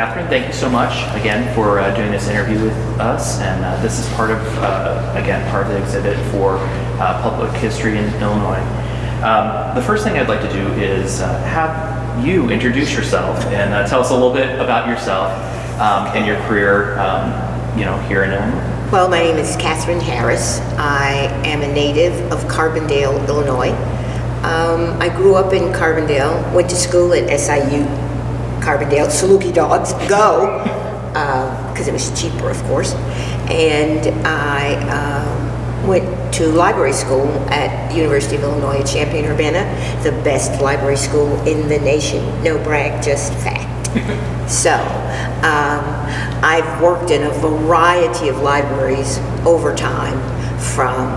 Kathryn, thank you so much again for doing this interview with us. And this is part of, part of the exhibit for public history in Illinois. The first thing I'd like to do is have you introduce yourself and tell us a little bit about yourself and your career, here in Illinois. Well, my name is Kathryn Harris. I am a native of Carbondale, Illinois. I grew up in Carbondale, went to school at SIU Carbondale, Saluki Dogs, go, because it was cheaper, of course. And I went to library school at the University of Illinois at Champaign-Urbana, the best library school in the nation. No brag, just fact. So, I've worked in a variety of libraries over time, from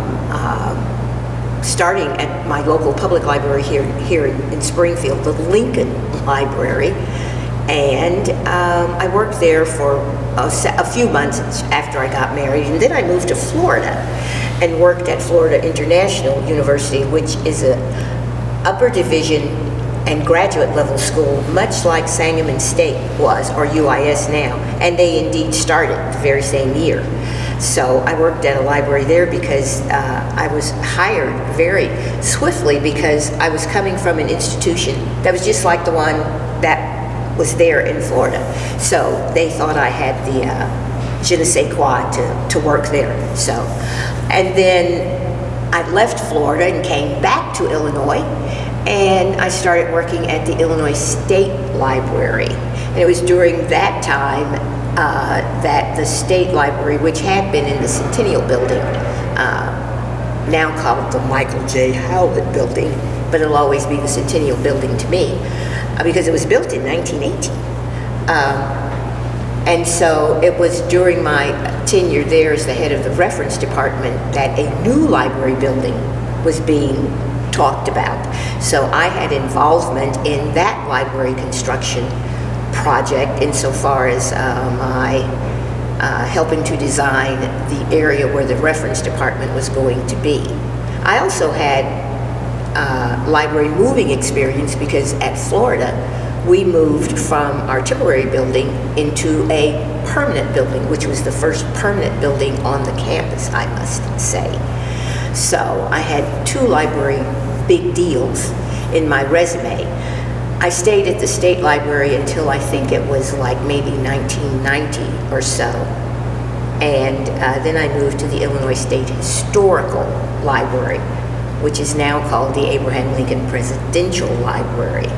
starting at my local public library here in Springfield, the Lincoln Library, and I worked there for a few months after I got married, and then I moved to Florida and worked at Florida International University, which is a upper division and graduate level school, much like Sangamon State was, or UIS now, and they indeed started the very same year. So I worked at a library there because I was hired very swiftly because I was coming from an institution that was just like the one that was there in Florida. So they thought I had the je ne sais quoi to work there. So, and then I left Florida and came back to Illinois, and I started working at the Illinois State Library. And it was during that time that the State Library, which had been in the Centennial Building, now called the Michael J. Howlett Building, but it'll always be the Centennial Building to me, because it was built in 1918. And so it was during my tenure there as the head of the reference department that a new library building was being talked about. So I had involvement in that library construction project insofar as my helping to design the area where the reference department was going to be. I also had library moving experience because at Florida we moved from our temporary building into a permanent building, which was the first permanent building on the campus, I must say. So I had 2 library big deals in my resume. I stayed at the State Library until I think it was like maybe 1990 or so. And then I moved to the Illinois State Historical Library, which is now called the Abraham Lincoln Presidential Library.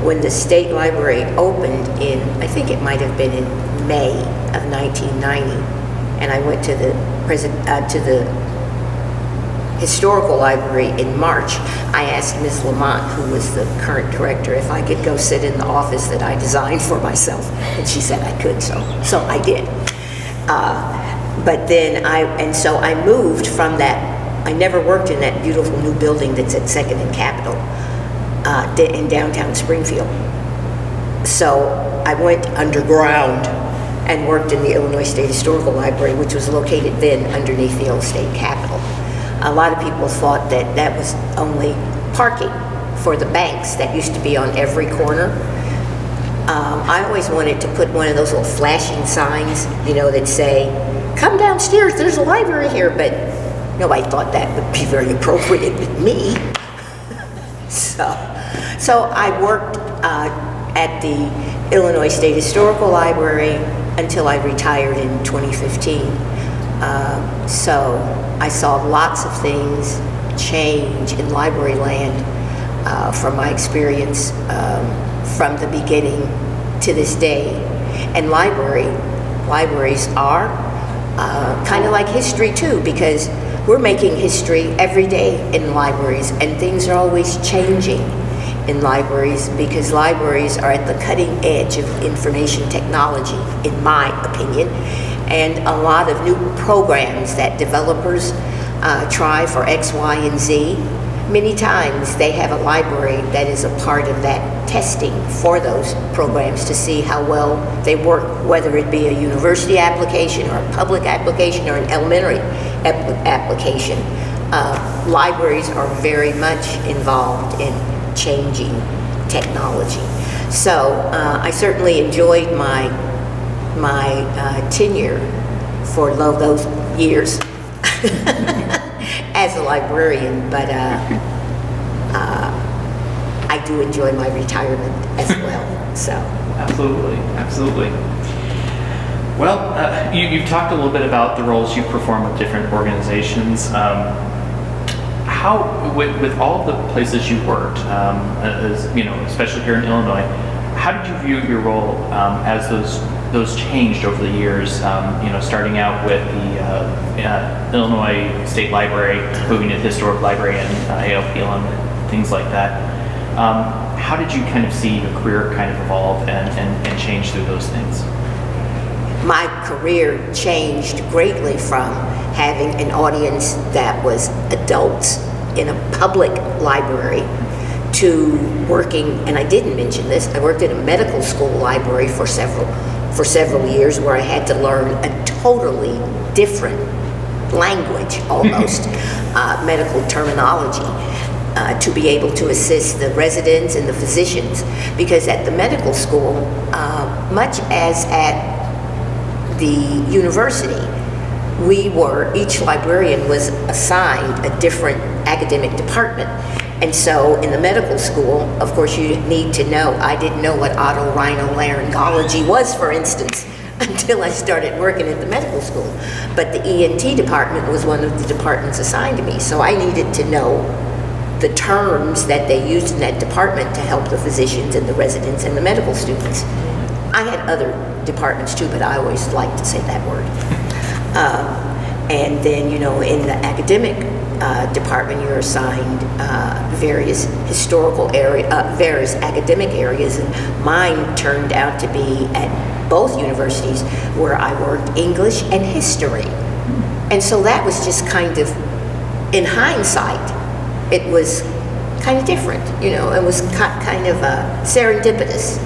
When the State Library opened in, I think it might have been in May of 1990, and I went to the Historical Library in March, I asked Ms. Lamont, who was the current director, if I could go sit in the office that I designed for myself, and she said I could, so I did. But then so I moved from that. I never worked in that beautiful new building that's at 2nd and Capitol in downtown Springfield. So I went underground and worked in the Illinois State Historical Library, which was located then underneath the old state capitol. A lot of people thought that was only parking for the banks that used to be on every corner. I always wanted to put one of those little flashing signs, that say, "Come downstairs, there's a library here," but nobody thought that would be very appropriate with me. So I worked at the Illinois State Historical Library until I retired in 2015. So I saw lots of things change in library land from my experience from the beginning to this day. And libraries are kind of like history too, because we're making history every day in libraries, and things are always changing in libraries because libraries are at the cutting edge of information technology, in my opinion, and a lot of new programs that developers try for X, Y, and Z. Many times they have a library that is a part of that testing for those programs to see how well they work, whether it be a university application or a public application or an elementary application. Libraries are very much involved in changing technology. So I certainly enjoyed my tenure for those years as a librarian, but I do enjoy my retirement as well. So Absolutely. Well, you've talked a little bit about the roles you've performed with different organizations. How, with all the places you worked, especially here in Illinois, how did you view your role as those changed over the years? Starting out with the Illinois State Library, moving to the Historic Library and ALP alum, things like that. How did you kind of see your career kind of evolve and change through those things? my career changed greatly from having an audience that was adults in a public library to working, and I didn't mention this, I worked at a medical school library for several years where I had to learn a totally different language, almost, medical terminology, to be able to assist the residents and the physicians. Because at the medical school, much as at the university, each librarian was assigned a different academic department. And so in the medical school, of course, you need to know, I didn't know what otorhinolaryngology was, for instance, until I started working at the medical school. But the ENT department was one of the departments assigned to me, so I needed to know the terms that they used in that department to help the physicians and the residents and the medical students. I had other departments too, but I always like to say that word. And then, in the academic department, you're assigned various various academic areas, and mine turned out to be at both universities where I worked English and history. And so that was just kind of, in hindsight, it was kind of different, it was kind of serendipitous,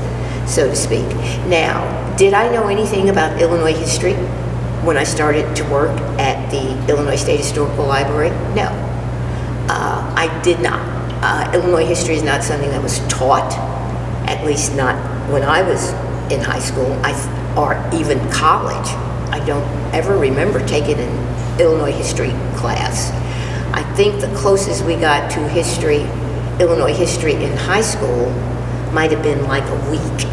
so to speak. Now, did I know anything about Illinois history when I started to work at the Illinois State Historical Library? No, I did not. Illinois history is not something that was taught, at least not when I was in high school or even college. I don't ever remember taking an Illinois history class. I think the closest we got to Illinois history in high school might have been like a week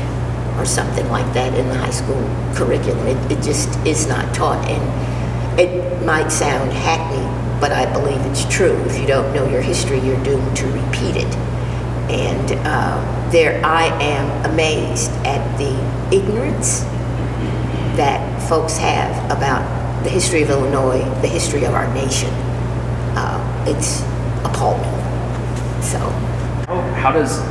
or something like that in the high school curriculum. It just is not taught, and it might sound hackney, but I believe it's true. If you don't know your history, you're doomed to repeat it. And there I am amazed at the ignorance that folks have about the history of Illinois, the history of our nation. It's appalling. So, how does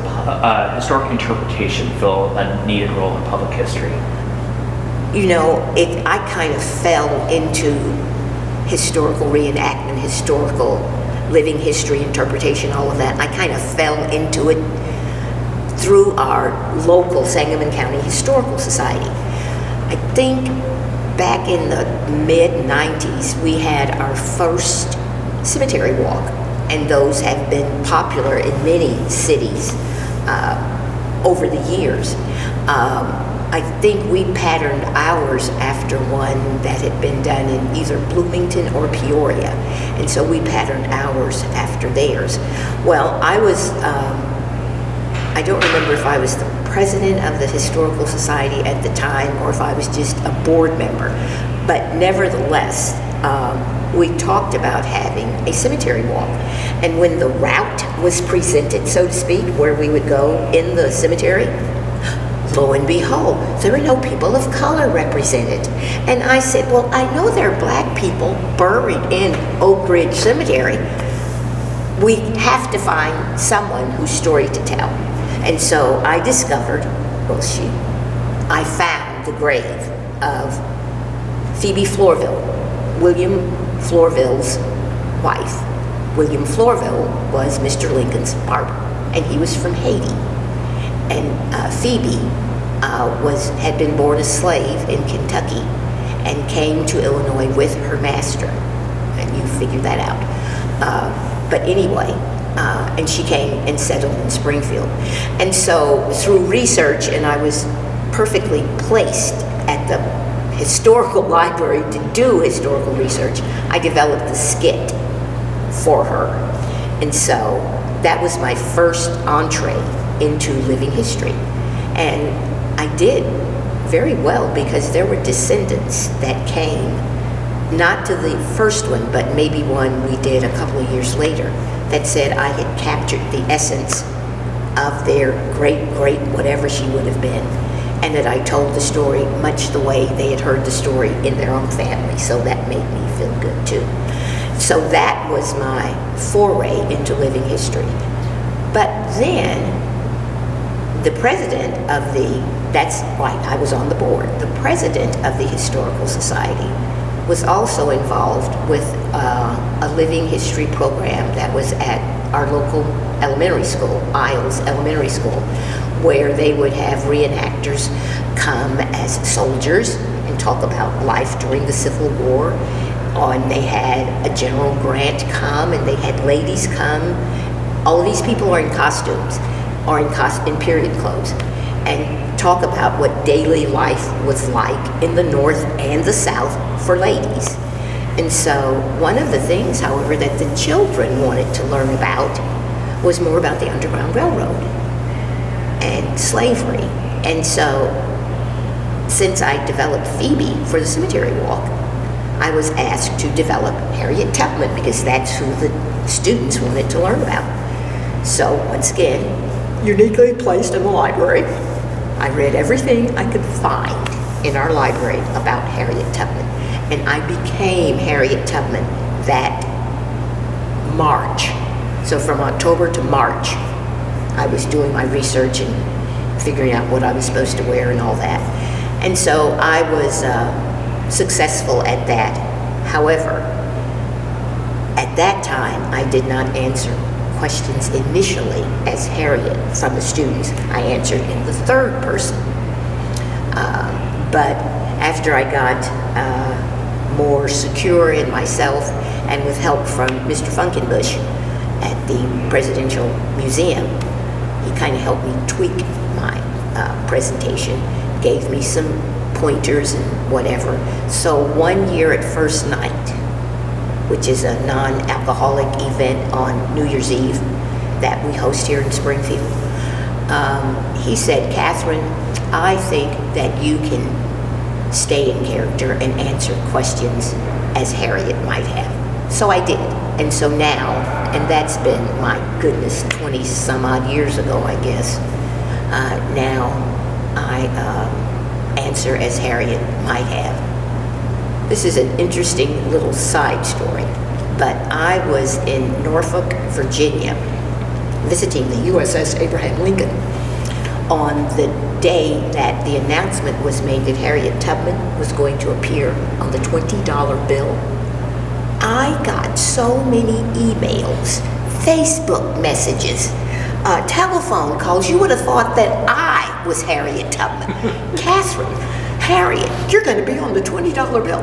historic interpretation fill a needed role in public history? I kind of fell into historical reenactment, historical living history interpretation, all of that. I kind of fell into it through our local Sangamon County Historical Society. I think back in the mid-90s, we had our first cemetery walk, and those have been popular in many cities over the years. I think we patterned ours after one that had been done in either Bloomington or Peoria, and so we patterned ours after theirs. Well, I don't remember if I was the president of the Historical Society at the time or if I was just a board member, but nevertheless, we talked about having a cemetery walk. And when the route was presented, so to speak, where we would go in the cemetery, lo and behold, there were no people of color represented. And I said, well, I know there are black people buried in Oak Ridge Cemetery. We have to find someone whose story to tell. And so I discovered, I found the grave of Phoebe Florville, William Florville's wife. William Florville was Mr. Lincoln's barber, and he was from Haiti. And Phoebe had been born a slave in Kentucky and came to Illinois with her master, and you figure that out. But anyway, and she came and settled in Springfield. And so through research, and I was perfectly placed at the historical library to do historical research, I developed the skit for her. And so that was my first entree into living history. And I did very well because there were descendants that came, not to the first one, but maybe one we did a couple of years later, that said I had captured the essence of their great whatever she would have been, and that I told the story much the way they had heard the story in their own family. So that made me feel good too. So that was my foray into living history. But then the president of that's right, I was on the board. The president of the Historical Society was also involved with a living history program that was at our local elementary school, Isles Elementary School, where they would have reenactors come as soldiers and talk about life during the Civil War. And they had a General Grant come, and they had ladies come. All of these people are in costumes, or in period clothes, and talk about what daily life was like in the North and the South for ladies. And so one of the things, however, that the children wanted to learn about was more about the Underground Railroad and slavery. And so since I developed Phoebe for the cemetery walk, I was asked to develop Harriet Tubman because that's who the students wanted to learn about. So once again, uniquely placed in the library, I read everything I could find in our library about Harriet Tubman, and I became Harriet Tubman that March. So from October to March, I was doing my research and figuring out what I was supposed to wear and all that. And so I was successful at that. However, at that time, I did not answer questions initially as Harriet from the students. I answered in the third person. But after I got more secure in myself, and with help from Mr. Funkenbush at the Presidential Museum, he kind of helped me tweak my presentation, gave me some pointers and whatever. So one year at First Night, which is a non-alcoholic event on New Year's Eve that we host here in Springfield, he said, "Kathryn, I think that you can stay in character and answer questions as Harriet might have." So I did. And so now, and that's been, my goodness, 20 some odd years ago, I guess, now I answer as Harriet might have. This is an interesting little side story, but I was in Norfolk, Virginia, visiting the USS Abraham Lincoln on the day that the announcement was made that Harriet Tubman was going to appear on the $20 bill. I got so many emails, Facebook messages, telephone calls. You would have thought that I was Harriet Tubman. "Kathryn, Harriet, you're going to be on the $20 bill."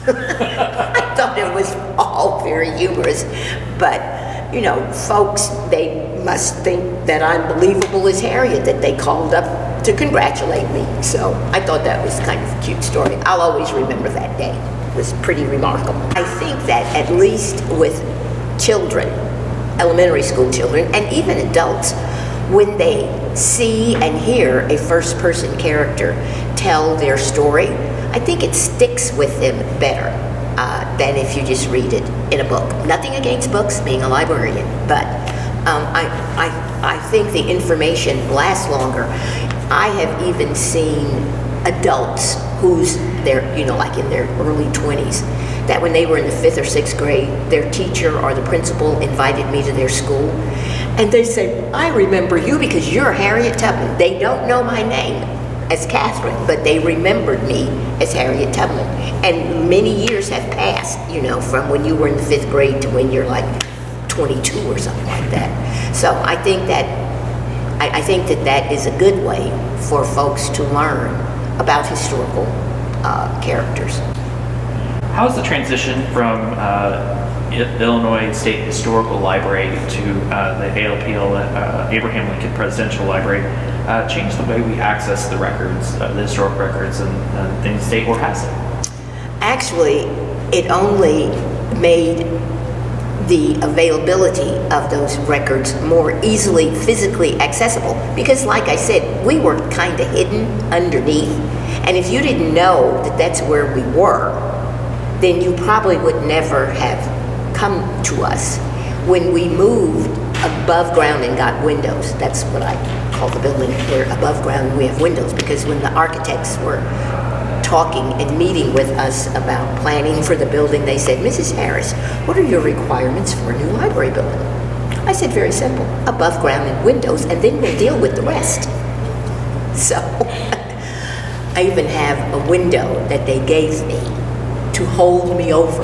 I thought it was all very humorous, but you know, folks, they must think that I'm believable as Harriet, that they called up to congratulate me. So I thought that was kind of a cute story. I'll always remember that day. It was pretty remarkable. I think that at least with children, elementary school children, and even adults, when they see and hear a first-person character tell their story, I think it sticks with them better than if you just read it in a book. Nothing against books, being a librarian, but I think the information lasts longer. I have even seen adults who's like in their early 20s, that when they were in the 5th or 6th grade, their teacher or the principal invited me to their school, and they say, "I remember you because you're Harriet Tubman." They don't know my name as Kathryn, but they remembered me as Harriet Tubman. And many years have passed, from when you were in the 5th grade to when you're like 22 or something like that. So I think that that is a good way for folks to learn about historical characters. How is the transition from Illinois State Historical Library to the ALPL, Abraham Lincoln Presidential Library, changed the way we access the records, the historic records and things the state, or has it? Actually, it only made the availability of those records more easily physically accessible, because like I said, we were kind of hidden underneath, and if you didn't know that that's where we were, then you probably would never have come to us. When we moved above ground and got windows, that's what I call the building, we're above ground and we have windows, because when the architects were talking and meeting with us about planning for the building, they said, Mrs. Harris, what are your requirements for a new library building? I said, very simple, above ground and windows, and then we'll deal with the rest. So I even have a window that they gave me to hold me over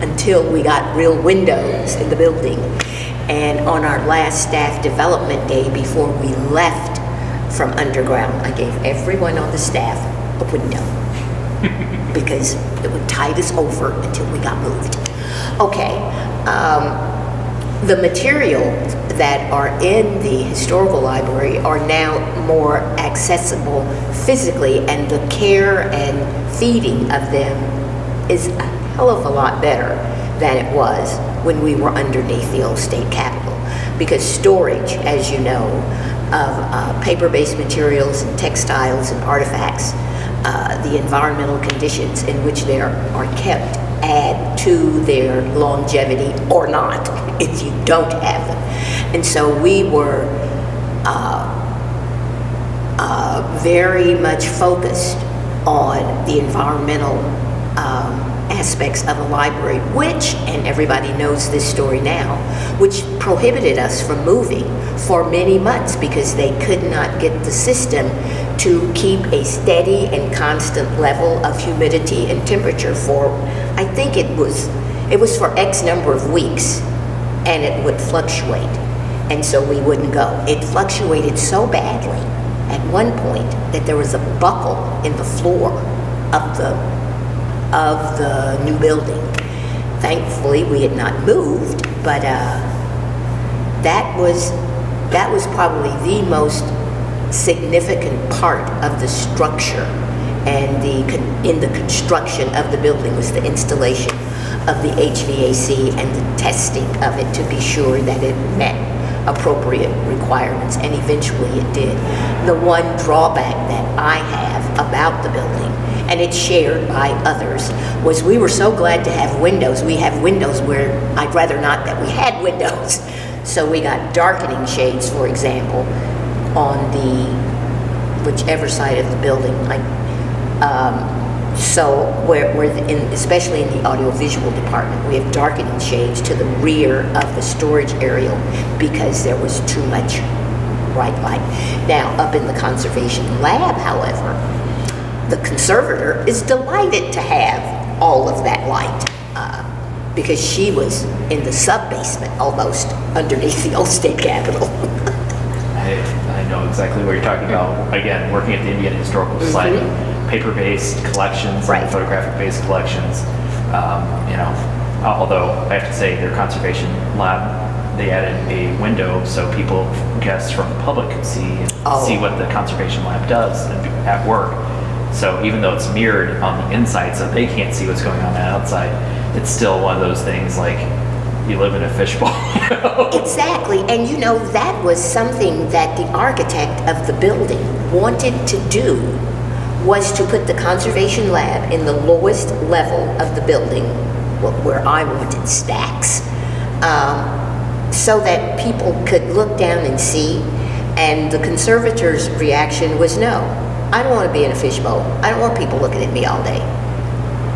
until we got real windows in the building. And on our last staff development day before we left from underground, I gave everyone on the staff a window because it would tide us over until we got moved. Okay, the materials that are in the historical library are now more accessible physically, and the care and feeding of them is a hell of a lot better than it was when we were underneath the old state capitol, because storage, as you know, of paper-based materials and textiles and artifacts, the environmental conditions in which they are kept add to their longevity or not if you don't have them. And so we were very much focused on the environmental aspects of a library, which, and everybody knows this story now, which prohibited us from moving for many months because they could not get the system to keep a steady and constant level of humidity and temperature for, I think it was for X number of weeks, and it would fluctuate, and so we wouldn't go. It fluctuated so badly at one point that there was a buckle in the floor of the new building. Thankfully, we had not moved, but that was probably the most significant part of the structure and in the construction of the building was the installation of the HVAC and the testing of it to be sure that it met appropriate requirements, and eventually it did. The one drawback that I have about the building, and it's shared by others, was we were so glad to have windows. We have windows where I'd rather not that we had windows. So we got darkening shades, for example, on whichever side of the building. So especially in the audiovisual department, we have darkening shades to the rear of the storage area because there was too much bright light. Now, up in the conservation lab, however, the conservator is delighted to have all of that light because she was in the sub-basement almost underneath the old state capitol. I know exactly what you're talking about. Again, working at the Indiana Historical Society, paper-based collections, right, and photographic-based collections. Although I have to say, their conservation lab, they added a window so guests from the public could see what the conservation lab does at work. So even though it's mirrored on the inside, so they can't see what's going on the outside, it's still one of those things like you live in a fishbowl. Exactly, and that was something that the architect of the building wanted to do, was to put the conservation lab in the lowest level of the building, where I wanted stacks, so that people could look down and see. And the conservator's reaction was, no, I don't want to be in a fishbowl. I don't want people looking at me all day.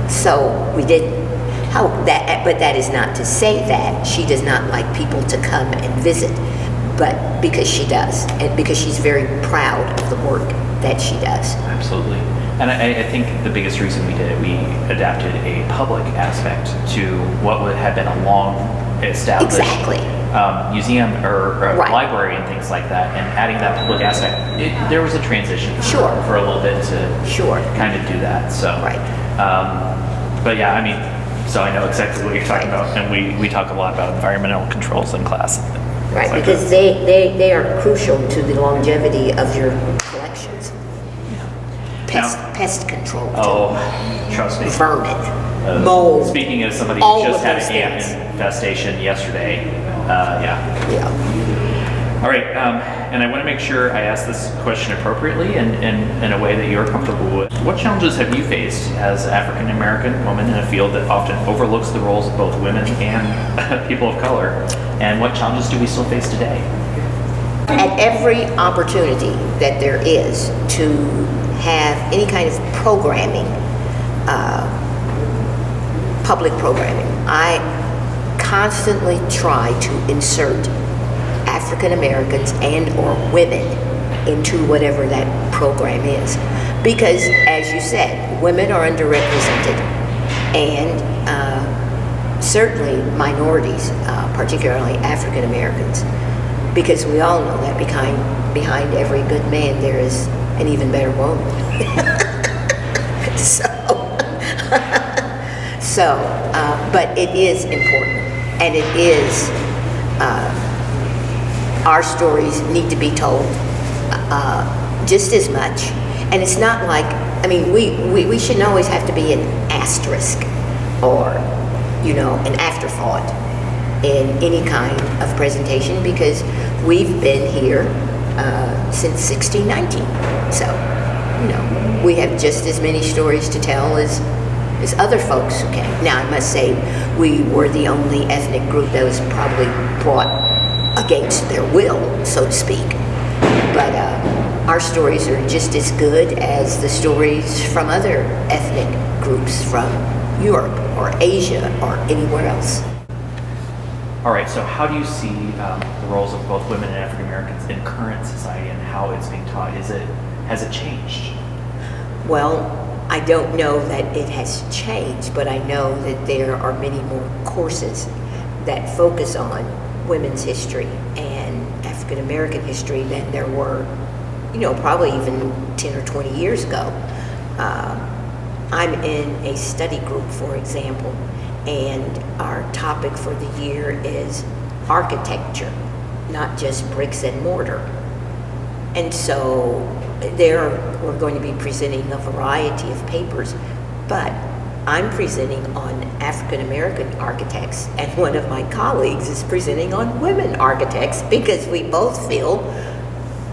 So we didn't. But that is not to say that she does not like people to come and visit, but because she does, and because she's very proud of the work that she does. Absolutely. And I think the biggest reason we did it, we adapted a public aspect to what had been a long established museum or right, library and things like that, and adding that public aspect, there was a transition for a little bit to kind of do that. So, right. But yeah, I mean, So I know exactly what you're talking about, and we talk a lot about environmental controls in class. Right, Like because they are crucial to the longevity of your collections. Pest control. Oh, trust me. Vermin, mold. Speaking as somebody all who just of had those an ant things. infestation yesterday, yeah. Yeah. All right, and I want to make sure I ask this question appropriately and in a way that you're comfortable with. What challenges have you faced as an African American woman in a field that often overlooks the roles of both women and people of color? And what challenges do we still face today? At every opportunity that there is to have any kind of programming, public programming, I constantly try to insert African Americans and or women into whatever that program is. Because, as you said, women are underrepresented, and certainly minorities, particularly African Americans, because we all know that behind every good man there is an even better woman. But it is important, and it is, our stories need to be told just as much. And it's not like, I mean, we shouldn't always have to be an asterisk or, an afterthought in any kind of presentation, because we've been here since 1619. So, we have just as many stories to tell as other folks who came. Now, I must say, we were the only ethnic group that was probably brought against their will, so to speak. But our stories are just as good as the stories from other ethnic groups from Europe or Asia or anywhere else. All right, so how do you see the roles of both women and African Americans in current society and how it's being taught? Has it changed? Well, I don't know that it has changed, but I know that there are many more courses that focus on women's history and African American history than there were, probably even 10 or 20 years ago. I'm in a study group, for example, and our topic for the year is architecture, not just bricks and mortar. And so we're going to be presenting a variety of papers, but I'm presenting on African American architects, and one of my colleagues is presenting on women architects, because we both feel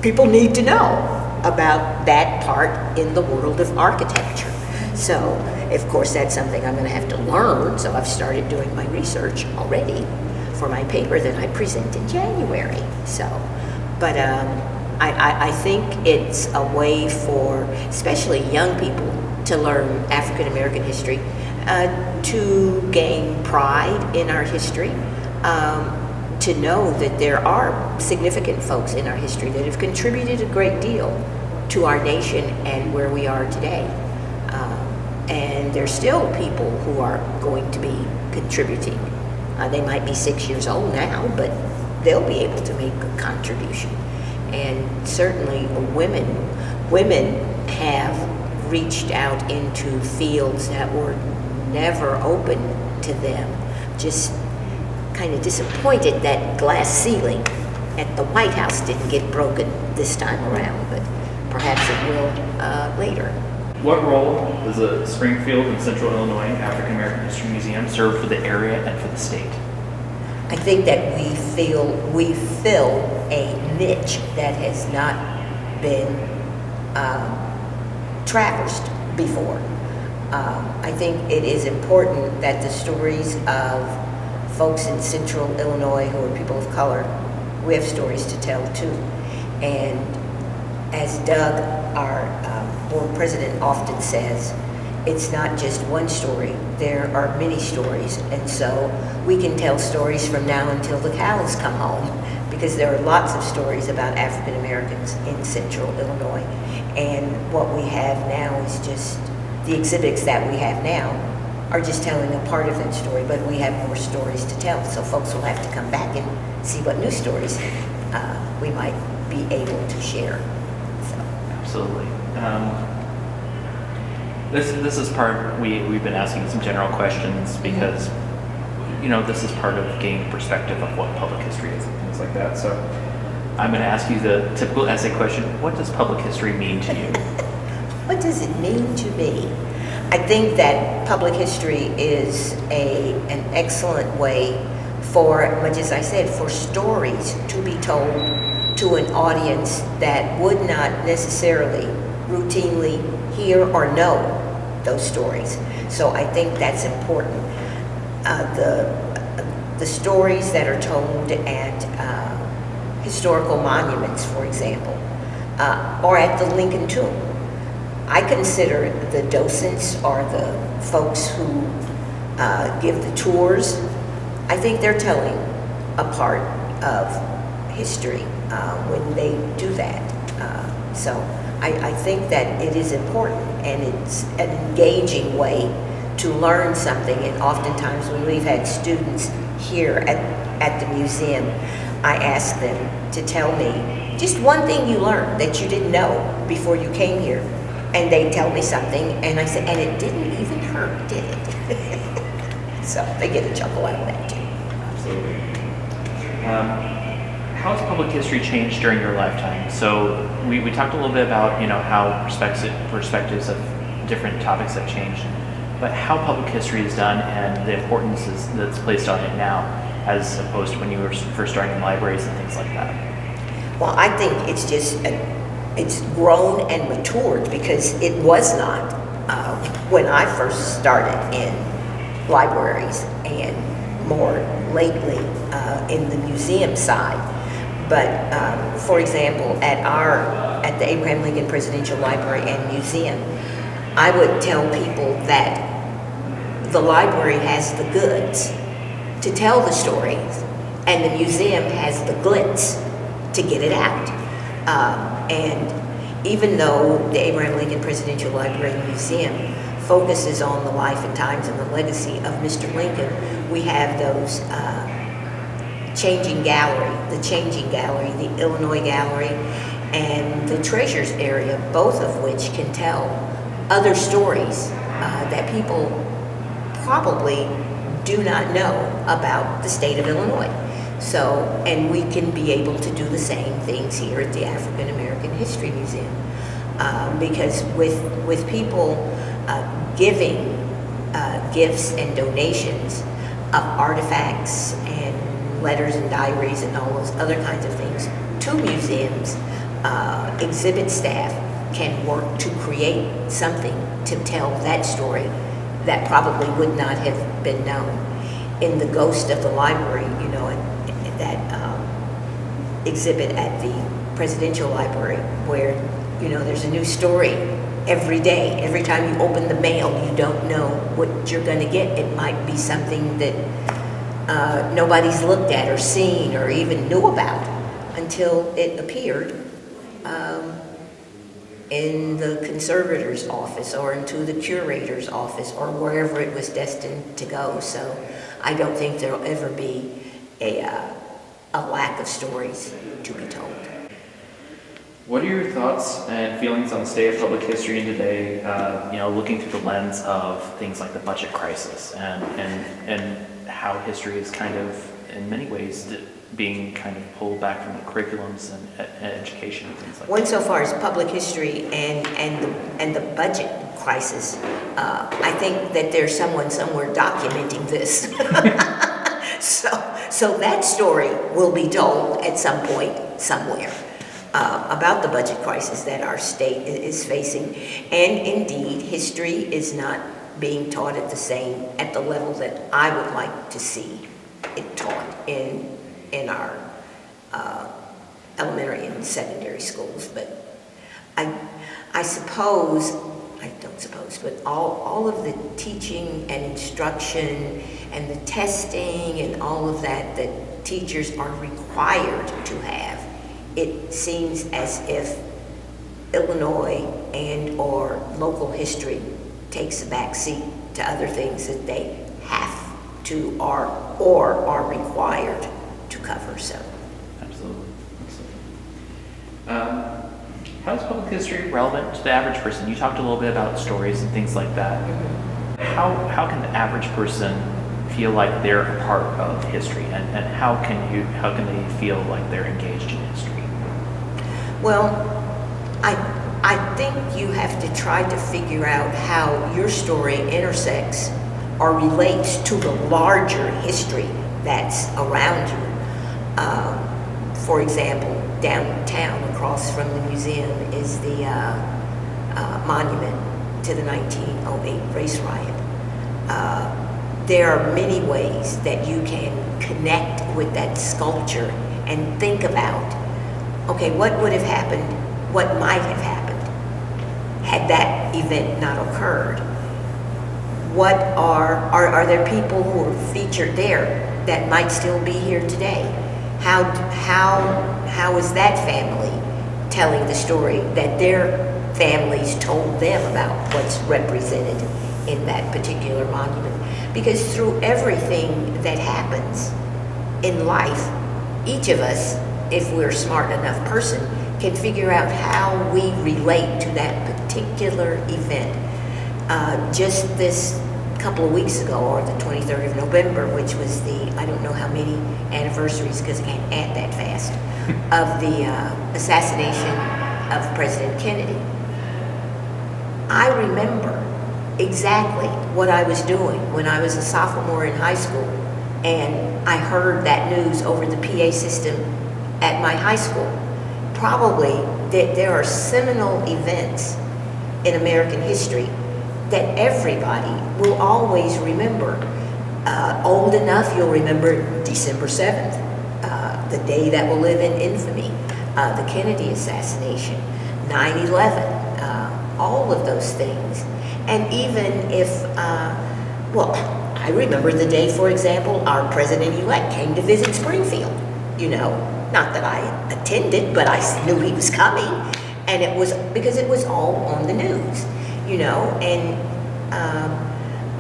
people need to know about that part in the world of architecture. So, of course, that's something I'm going to have to learn, so I've started doing my research already for my paper that I present in January. So, but I think it's a way for especially young people to learn African American history, to gain pride in our history, to know that there are significant folks in our history that have contributed a great deal to our nation and where we are today. And there's still people who are going to be contributing. They might be 6 years old now, but they'll be able to make a contribution. And certainly women have reached out into fields that were never open to them. Just kind of disappointed that glass ceiling at the White House didn't get broken this time around, but perhaps it will later. What role does the Springfield and Central Illinois African American History Museum serve for the area and for the state? I think that we fill a niche that has not been traversed before. I think it is important that the stories of folks in Central Illinois who are people of color, we have stories to tell too. And as Doug, our board president, often says, it's not just one story, there are many stories. And so we can tell stories from now until the cows come home, because there are lots of stories about African Americans in Central Illinois. And what we have now is just, the exhibits that we have now are just telling a part of that story, but we have more stories to tell. So folks will have to come back and see what new stories we might be able to share. So. Absolutely. This is part, we've been asking some general questions because, this is part of gaining perspective of what public history is and things like that. So I'm going to ask you the typical essay question. What does public history mean to you? What does it mean to me? I think that public history is an excellent way for, much as I said, for stories to be told to an audience that would not necessarily routinely hear or know those stories. So I think that's important. The stories that are told at historical monuments, for example, or at the Lincoln Tomb. I consider the docents or the folks who give the tours, I think they're telling a part of history when they do that. So I think that it is important, and it's an engaging way to learn something. And oftentimes when we've had students here at the museum, I ask them to tell me just one thing you learned that you didn't know before you came here. And they tell me something, and I say, and it didn't even hurt, did it? So they get a chuckle out of that too. Absolutely. How has public history changed during your lifetime? So we talked a little bit about how perspectives of different topics have changed, but how public history is done and the importance that's placed on it now, as opposed to when you were first starting in libraries and things like that. Well, I think it's just it's grown and matured, because it was not when I first started in libraries, and more lately in the museum side. But for example, at the Abraham Lincoln Presidential Library and Museum, I would tell people that the library has the goods to tell the stories, and the museum has the glitz to get it out. And even though the Abraham Lincoln Presidential Library and Museum focuses on the life and times and the legacy of Mr. Lincoln, we have those the Changing Gallery, the Illinois Gallery, and the Treasures area, both of which can tell other stories that people probably do not know about the state of Illinois. So, and we can be able to do the same things here at the African American History Museum, because with people giving gifts and donations of artifacts and letters and diaries and all those other kinds of things to museums, exhibit staff can work to create something to tell that story that probably would not have been known. In the Ghost of the Library, that exhibit at the Presidential Library, where there's a new story every day. Every time you open the mail, you don't know what you're going to get. It might be something that nobody's looked at or seen or even knew about until it appeared in the conservator's office or into the curator's office or wherever it was destined to go. So I don't think there'll ever be a lack of stories to be told. What are your thoughts and feelings on the state of public history in today, looking through the lens of things like the budget crisis and how history is kind of, in many ways, being kind of pulled back from the curriculums and education and things like that? One, so far as public history and the budget crisis, I think that there's someone somewhere documenting this. So that story will be told at some point somewhere about the budget crisis that our state is facing. And indeed, history is not being taught at the level that I would like to see it taught in our elementary and secondary schools. But but all of the teaching and instruction and the testing and all of that teachers are required to have, it seems as if Illinois and or local history takes a back seat to other things that they have to or are required to cover. So absolutely. How is public history relevant to the average person? You talked a little bit about stories and things like that. How can the average person feel like they're a part of history, and how can they feel like they're engaged in history? Well, I think you have to try to figure out how your story intersects or relates to the larger history that's around you. For example, downtown across from the museum is the monument to the 1908 race riot. There are many ways that you can connect with that sculpture and think about, okay, what would have happened, what might have happened had that event not occurred? What are there people who are featured there that might still be here today? How is that family telling the story that their families told them about what's represented in that particular monument? Because through everything that happens in life, each of us, if we're a smart enough person, can figure out how we relate to that particular event. Just this couple of weeks ago, or the 23rd of November, which was the, I don't know how many anniversaries, because I can't add that fast, of the assassination of President Kennedy. I remember exactly what I was doing when I was a sophomore in high school, and I heard that news over the PA system at my high school. Probably that there are seminal events in American history that everybody will always remember. Old enough, you'll remember December 7th, the day that will live in infamy, the Kennedy assassination, 9/11, all of those things. And even if, well, I remember the day, for example, our president-elect came to visit Springfield, you know. Not that I attended, but I knew he was coming, and it was because it was all on the news, you know. And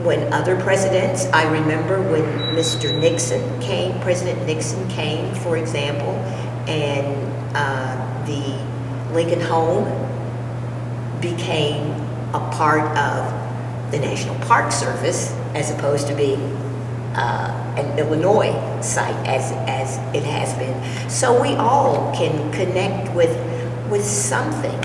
when other presidents, I remember when Mr. Nixon came, President Nixon came, for example, and the Lincoln Home became a part of the National Park Service as opposed to being an Illinois site as it has been. So we all can connect with something.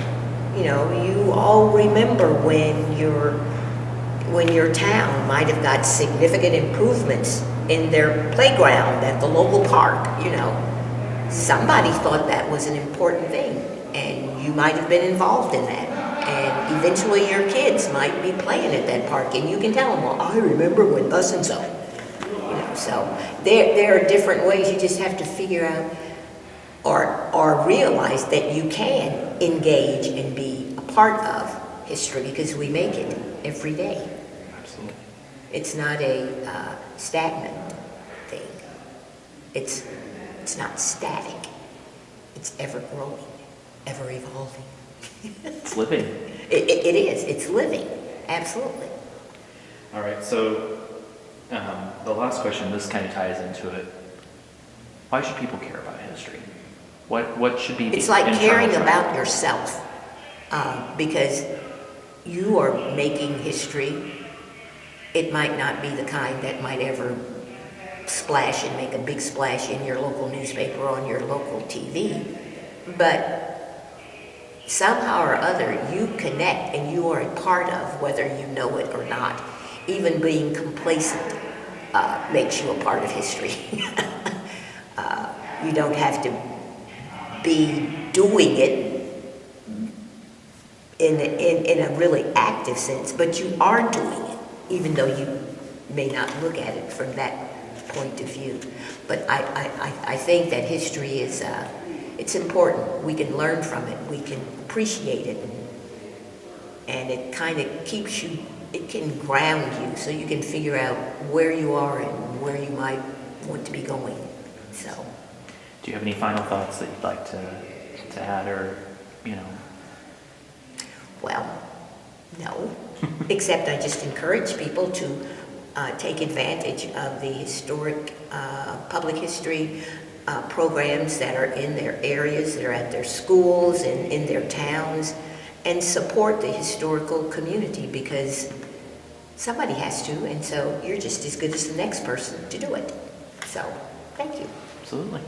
You know, you all remember when your town might have got significant improvements in their playground at the local park, you know. Somebody thought that was an important thing, and you might have been involved in that. And eventually your kids might be playing at that park, and you can tell them, well, I remember when thus and so. So there are different ways. You just have to figure out or realize that you can engage and be a part of history because we make it every day. Absolutely. It's not a stagnant thing. It's not static. It's ever growing, ever evolving. It's living. It is. It's living. Absolutely. All right. So the last question, this kind of ties into it. Why should people care about history? What should be the It's like caring internal about drive? yourself, because you are making history. It might not be the kind that might ever splash and make a big splash in your local newspaper or on your local TV, but somehow or other you connect and you are a part of, whether you know it or not. Even being complacent makes you a part of history. You don't have to be doing it in a really active sense, but you are doing it, even though you may not look at it from that point of view. But I think that history is it's important. We can learn from it. We can appreciate it, and it kind of keeps you. It can ground you, so you can figure out where you are and where you might want to be going. So, do you have any final thoughts that you'd like to add, or well, no. Except I just encourage people to take advantage of the historic public history programs that are in their areas, that are at their schools and in their towns, and support the historical community, because somebody has to, and so you're just as good as the next person to do it. So, thank you. Absolutely.